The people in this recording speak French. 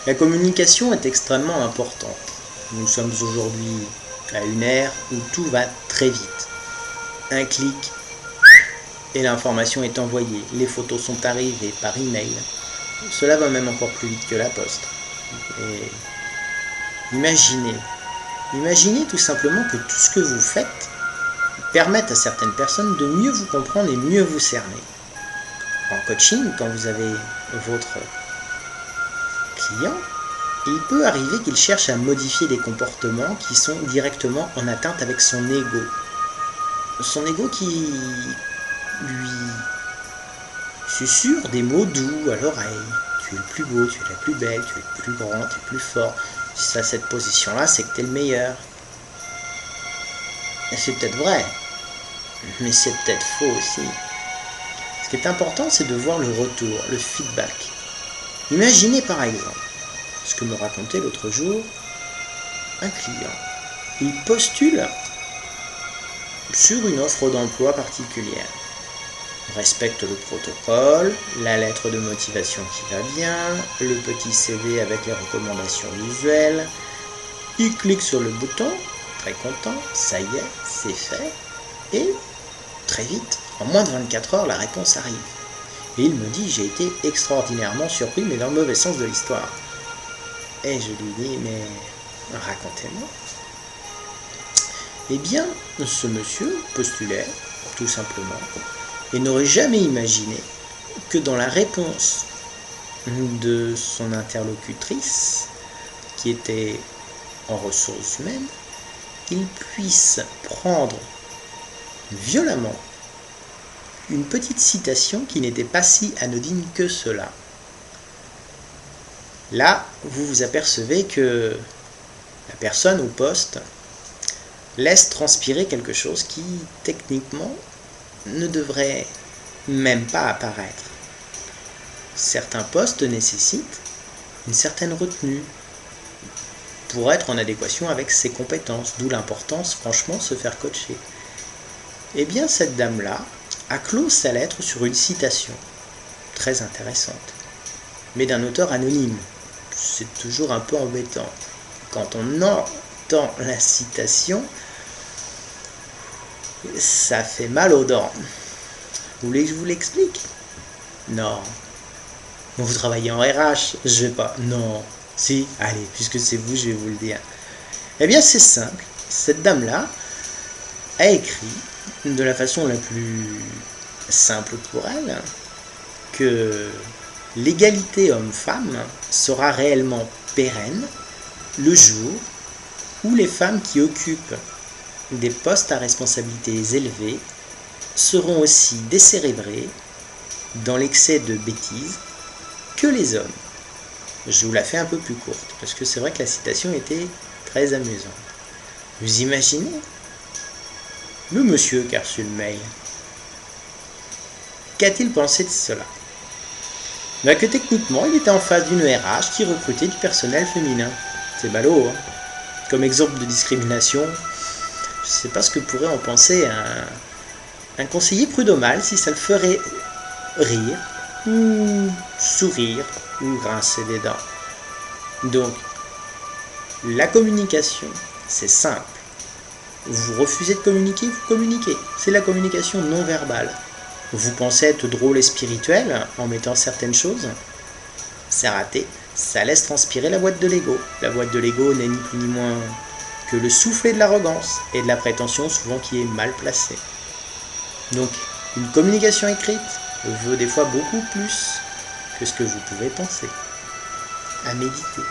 La communication est extrêmement importante. Nous sommes aujourd'hui à une ère où tout va très vite. Un clic et l'information est envoyée. Les photos sont arrivées par email. Cela va même encore plus vite que la poste. Et imaginez tout simplement que tout ce que vous faites permette à certaines personnes de mieux vous comprendre et mieux vous cerner. En coaching, quand vous avez votre client, il peut arriver qu'il cherche à modifier des comportements qui sont directement en atteinte avec son ego. Son ego qui lui susurre des mots doux à l'oreille. Tu es le plus beau, tu es la plus belle, tu es le plus grand, tu es le plus fort. Si tu as cette position-là, c'est que tu es le meilleur. Et c'est peut-être vrai, mais c'est peut-être faux aussi. Ce qui est important, c'est de voir le retour, le feedback. Imaginez par exemple ce que me racontait l'autre jour un client. Il postule sur une offre d'emploi particulière. Il respecte le protocole, la lettre de motivation qui va bien, le petit CV avec les recommandations visuelles. Il clique sur le bouton, très content, ça y est, c'est fait. Et très vite, en moins de 24 heures, la réponse arrive. Et il me dit, j'ai été extraordinairement surpris, mais dans le mauvais sens de l'histoire. Et je lui dis, mais racontez-moi. Eh bien, ce monsieur postulait, tout simplement, et n'aurait jamais imaginé que dans la réponse de son interlocutrice, qui était en ressources humaines, il puisse prendre violemment une petite citation qui n'était pas si anodine que cela. Là, vous vous apercevez que la personne au poste laisse transpirer quelque chose qui, techniquement, ne devrait même pas apparaître. Certains postes nécessitent une certaine retenue pour être en adéquation avec ses compétences, d'où l'importance, franchement, de se faire coacher. Eh bien, cette dame-là a clos sa lettre sur une citation très intéressante, mais d'un auteur anonyme. C'est toujours un peu embêtant. Quand on entend la citation, ça fait mal aux dents. Vous voulez que je vous l'explique? Non. Vous travaillez en RH? Je vais pas. Non. Si, allez, puisque c'est vous, je vais vous le dire. Eh bien, c'est simple. Cette dame-là a écrit de la façon la plus simple pour elle que l'égalité homme-femme sera réellement pérenne le jour où les femmes qui occupent des postes à responsabilités élevées seront aussi décérébrées dans l'excès de bêtises que les hommes. Je vous la fais un peu plus courte, parce que c'est vrai que la citation était très amusante. Vous imaginez le monsieur qui a reçu le mail? Qu'a-t-il pensé de cela? Ben que techniquement, il était en face d'une RH qui recrutait du personnel féminin. C'est ballot, hein? Comme exemple de discrimination, je ne sais pas ce que pourrait en penser un conseiller prud'homal si ça le ferait rire, ou sourire, ou grincer des dents. Donc, la communication, c'est simple. Vous refusez de communiquer, vous communiquez. C'est la communication non verbale. Vous pensez être drôle et spirituel en mettant certaines choses, c'est raté. Ça laisse transpirer la boîte de l'ego. La boîte de l'ego n'est ni plus ni moins que le soufflet de l'arrogance et de la prétention souvent qui est mal placée. Donc, une communication écrite vaut des fois beaucoup plus que ce que vous pouvez penser. À méditer.